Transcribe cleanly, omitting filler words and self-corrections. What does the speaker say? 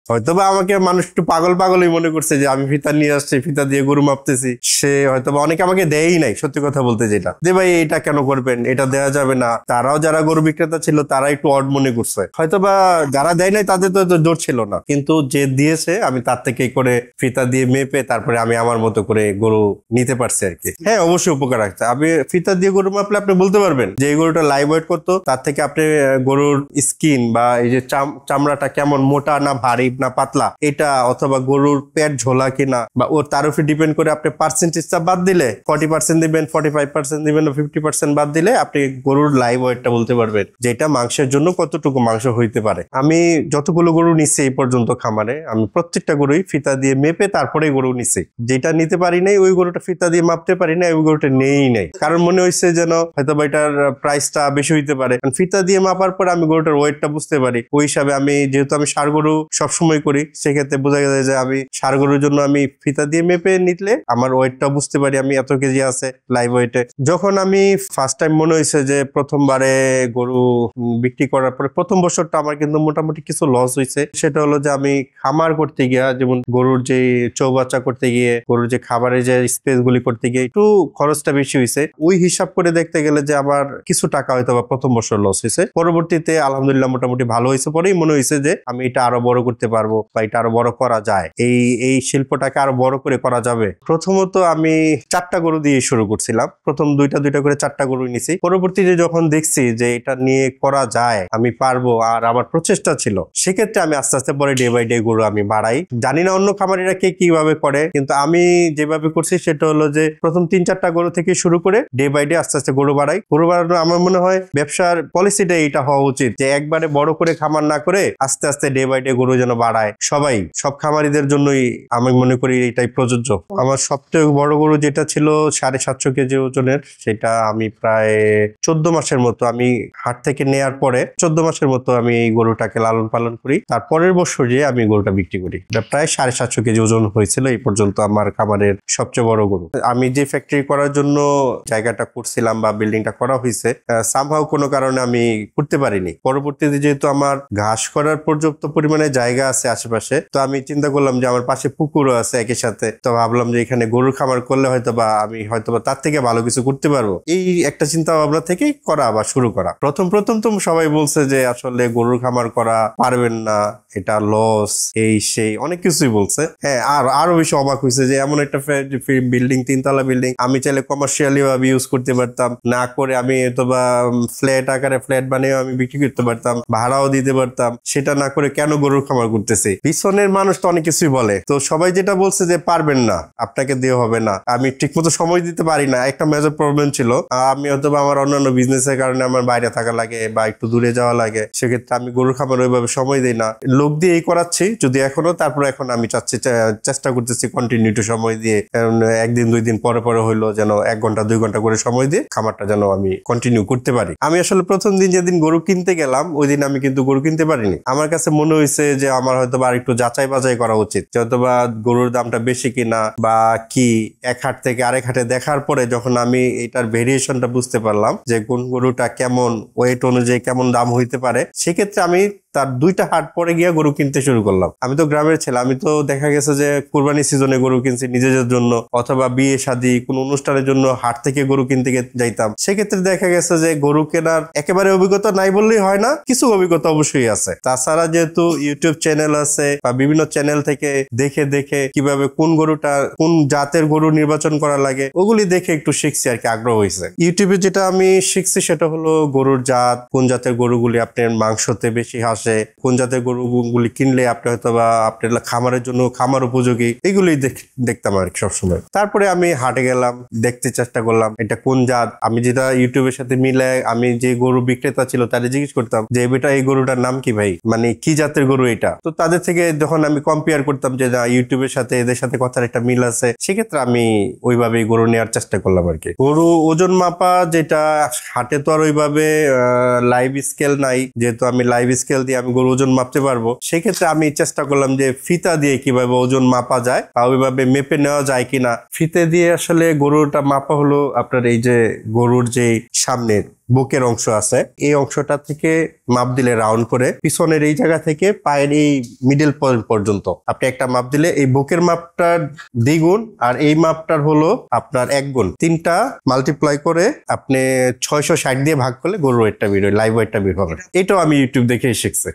হয়তোবা আমাকে মানুষ একটু পাগল পাগলই মনে করছে যে আমি ফিতা নিয়ে আসছি, ফিতা দিয়ে গরু মাপতেছি। সে হয়তোবা অনেকে আমাকে দেয়ই নাই, সত্যি কথা বলতে, যেটা যে ভাই এটা কেন করবেন, এটা দেওয়া যাবে না। তারাও যারা গরু বিক্রেতা ছিল তারা একটু অড মনে করছে। হয়তোবা যারা দেয় নাই তাদের তো জোর ছিল না, কিন্তু যে দিয়েছে আমি তার থেকে করে ফিতা দিয়ে মেপে তারপরে আমি আমার মতো করে গরু নিতে পারছি আর কি। হ্যাঁ, অবশ্যই উপকার রাখছে। আমি ফিতা দিয়ে গরু মাপলে আপনি বলতে পারবেন যে এই গরুটা লাইভ ওয়েট করতো, তার থেকে আপনি গরুর স্কিন বা এই যে চামড়াটা কেমন মোটা না ভারী না পাতলা এটা, অথবা গরুর পেট ঝোলা কিনা, বা ওর তার উপরে ডিপেন্ড করে আপনি পার্সেন্টেজটা বাদ দিলে 40% দিবেন, 45% দিবেন, 50% বাদ দিলে আপনি গরুর লাইভ ওয়েটটা বলতে পারবেন যেটা মাংসের জন্য কতটুকু মাংস হইতে পারে। আমি যতগুলো গরু নিচ্ছি এই পর্যন্ত খামারে, আমি প্রত্যেকটা গরুই ফিতা দিয়ে মেপে তারপরে গরু নিচ্ছি। যেটা নিতে পারি নাই ওই গরুটা ফিতা দিয়ে মাপতে পারি না, ওই গরুটা নেই নাই, কারণ মনে হয়েছে যেন হয়তো এটার প্রাইসটা বেশি হইতে পারে। ফিতা দিয়ে মাপার পর আমি গরুটার ওয়েটটা বুঝতে পারি। ওই হিসাবে আমি, যেহেতু আমি ষাঁড় গরু সবসময় করি, সেক্ষেত্রে বোঝা যায় যে আমি ষাঁড় গরুর জন্য আমি ফিতা দিয়ে মেপে নিলে আমার ওয়েটটা বুঝতে পারি আমি এত কেজি আছে লাইভ ওয়েটে। যখন আমি ফার্স্ট টাইম মনে হয়েছে যে প্রথমবারে গরু বিক্রি করার পরে প্রথম বছরটা আমার কিন্তু মোটামুটি কিছু লস হয়েছে। সেটা হলো যে আমি খামার করতে গিয়ে, যেমন গরুর যে চৌবাচ্চা করতে গিয়ে, গরুর যে খাবারের যে স্পেস গুলি করতে গিয়ে একটু খরচটা বেশি হয়েছে। ওই হিসাব করে দেখতে গেলে যে আমার কিছু টাকা হয়তো বা প্রথম বছর লস হয়েছে। পরবর্তীতে আলহামদুলিল্লাহ মোটামুটি ভালো হয়েছে। পরেই মনে হয়েছে যে আমি এটা আরো বড় করতে পারবো বা এটা আরো বড় করা যায়, এই শিল্পটাকে আরো বড় করে করা যাবে। প্রথমত আমি 4টা গরু দিয়ে শুরু করছিলাম। প্রথম দুইটা করে 4টা গরু নিছি। পরবর্তীতে যখন দেখছি যে এটা নিয়ে করা যায়, আমি পারবো, আর আমার প্রচেষ্টা ছিল, সেক্ষেত্রে আমি আস্তে আস্তে পরে ডে বাই ডে গরু আমি বাড়াই। জানি না অন্য খামারিরা কে কিভাবে করে, কিন্তু আমি যেভাবে করছি সেটা হলো যে প্রথম 3-4টা গরু থেকে শুরু করে ডে বাই ডে আস্তে আস্তে গরু বাড়াই। গরু বাড়ানো আমার মনে হয় ব্যবসার পলিসিটা এইটা হওয়া উচিত যে একবারে বড় করে খামার না করে আস্তে আস্তে ডে বাই ডে গরু যেন বাড়ায়। সব খামারিদের জন্যই আমি মনে করি এটাই প্রযোজ্য। আমার সবথেকে বড় গরু যেটা ছিল 750 কেজি ওজনের, সেটা আমি প্রায় 14 মাসের মতো, আমি হাট থেকে নেয়ার পরে 14 মাসের মতো আমি এই গরুটাকে লালন পালন করি। তারপরের বছর যে আমি গরুটা বিক্রি করি। এটা প্রায় 750 কেজি ওজন হয়েছিল এই পর্যন্ত আমার খামারের সবচেয়ে বড় গরু। আমি যে ফ্যাক্টরি করার জন্য জায়গাটা করছিলাম বা বিল্ডিংটা করা হয়েছে, সামহাও কোনো কারণে আমি করতে পারিনি। পরবর্তীতে যেহেতু আমার ঘাস করার পর্যাপ্ত পরিমাণে জায়গা আছে আশেপাশে, তো আমি চিন্তা করলাম যে আমার পাশে পুকুরও আছে একই সাথে, তো ভাবলাম যে এখানে গরুর খামার করলে হয়তোবা আমি হয়তোবা তার থেকে ভালো কিছু করতে পারবো। এই একটা চিন্তা ভাবনা থেকেই করা বা শুরু করা। প্রথম তো সবাই বলছে যে আসলে গরুর খামার করা পারবেন না, এটা লস, এই সেই অনেক কিছুই বলছে। হ্যাঁ, আরো বেশি অবাক হয়েছে যে এমন একটা বিল্ডিং, 3তলা বিল্ডিং, আমি চাইলে কমার্শিয়ালি ভাবে ইউজ করতে পারতাম, না করে আমি অথবা ফ্ল্যাট আকারে ফ্ল্যাট বানিয়ে আমি বিক্রি করতে পারতাম, ভাড়াও দিতে পারতাম। সেটা না করে কেন গরুর খামার করতেছি? পিছনের মানুষ তো অনেক কিছুই বলে। তো সবাই যেটা বলছে যে পারবেন না, আপনাকে দেওয়া হবে না, আমি ঠিক মতো সময় দিতে পারি না, একটা মেজর প্রবলেম ছিল। আমি অথবা আমার অন্যান্য বিজনেসের কারণে আমার বাইরে থাকা লাগে বা একটু দূরে যাওয়া লাগে, সেক্ষেত্রে আমি গরুর খামার ওইভাবে সময় দিই না। লোক দিয়ে এই করাচ্ছি যদি এখনো, তারপর এখন আমি চেষ্টা করতেছি কন্টিনিউটি সময় দিয়ে, একদিন 2 দিন পরে পরে হইলো যেন 1 ঘন্টা 2 ঘন্টা করে সময় দিয়ে খামারটা যেন আমি কন্টিনিউ করতে পারি। আমি আসলে প্রথম দিন যেদিন গরু কিনতে গেলাম ওই দিন আমি কিন্তু গরু কিনতে পারিনি। আমার কাছে মনে হয়েছে যে আমার হয়তো আর একটু যাচাই বাছাই করা উচিত, হয়তোবা গরুর দামটা বেশি কিনা বা কি। এক হাট থেকে আরেক হাটে দেখার পরে যখন আমি এটার ভেরিয়েশনটা বুঝতে পারলাম যে কোন গরুটা কেমন ওয়েট অনুযায়ী কেমন দাম হইতে পারে, সেক্ষেত্রে আমি তার 2টা হাট পরে গিয়ে গরু কিনতে শুরু করলাম। আমি তো গ্রামের ছেলে, আমি তো দেখা গেছে যে কুরবানি সিজনে গরু কিনছি নিজেদের জন্য, অথবা বিয়ে শাদী কোনো অনুষ্ঠানের জন্য হাট থেকে গরু কিনতে যাইতাম। সেক্ষেত্রে দেখা গেছে যে গরু কেনার একেবারে অভিজ্ঞতা নাই বললেই হয় না, কিছু অভিজ্ঞতা অবশ্যই আছে। তাছাড়া যেহেতু ইউটিউব চ্যানেল আছে বা বিভিন্ন চ্যানেল থেকে দেখে দেখে কিভাবে কোন গরুটা কোন জাতের গরু নির্বাচন করা লাগে ওগুলি দেখে একটু শিখছি আর কি, আগ্রহ হয়েছে। ইউটিউবে যেটা আমি শিখছি সেটা হলো গরুর জাত, কোন জাতের গরুগুলি আপনার মাংসতে বেশি আসে, কোন জাতের গরুগুলি কিনলে আপনি হয়তো বা আপনার খামারের জন্য খামার উপযোগী, এগুলি দেখতাম আর কি সবসময়। তারপরে আমি হাটে গেলাম, দেখতে চেষ্টা করলাম এটা কোন জাত। আমি যেটা ইউটিউবের সাথে মিলে আমি যে গরু বিক্রেতা ছিল তাদের জিজ্ঞেস করতাম যে বেটা এই গরুটার নাম কি ভাই, মানে কি জাতের গরু এটা। তো তাদের থেকে যখন আমি কম্পেয়ার করতাম যে না ইউটিউবের সাথে এদের সাথে কথার একটা মিল আছে, সেক্ষেত্রে আমি ওইভাবেই গরু নেওয়ার চেষ্টা করলাম আর কি। গরু ওজন মাপা যেটা হাটে তো আর ওইভাবে লাইভ স্কেল নাই, যেহেতু আমি লাইভ স্কেল দিয়ে আমি গরু ওজন মাপতে পারবো, সেক্ষেত্রে আমি চেষ্টা করলাম যে ফিতা দিয়ে কিভাবে ওজন মাপা যায় বা ওইভাবে মেপে নেওয়া যায় কিনা। ফিতে দিয়ে আসলে গরুটা মাপা হলো আপনার এই যে গরুর যে সামনের বুকের অংশ আছে, এই অংশটা থেকে মাপ দিলে রাউন্ড করে পিছনের এই জায়গা থেকে পায়ের এই মিডল পয়েন্ট পর্যন্ত আপনি একটা মাপ দিলে এই বুকের মাপটা দ্বিগুণ আর এই মাপটার হলো আপনার 1 গুণ, 3টা মাল্টিপ্লাই করে আপনি 660 দিয়ে ভাগ করলে গরুর ওয়েটটা বের হয়, লাইভ ওয়েটটা বের হবে। এটাও আমি ইউটিউব দেখে শিখছি।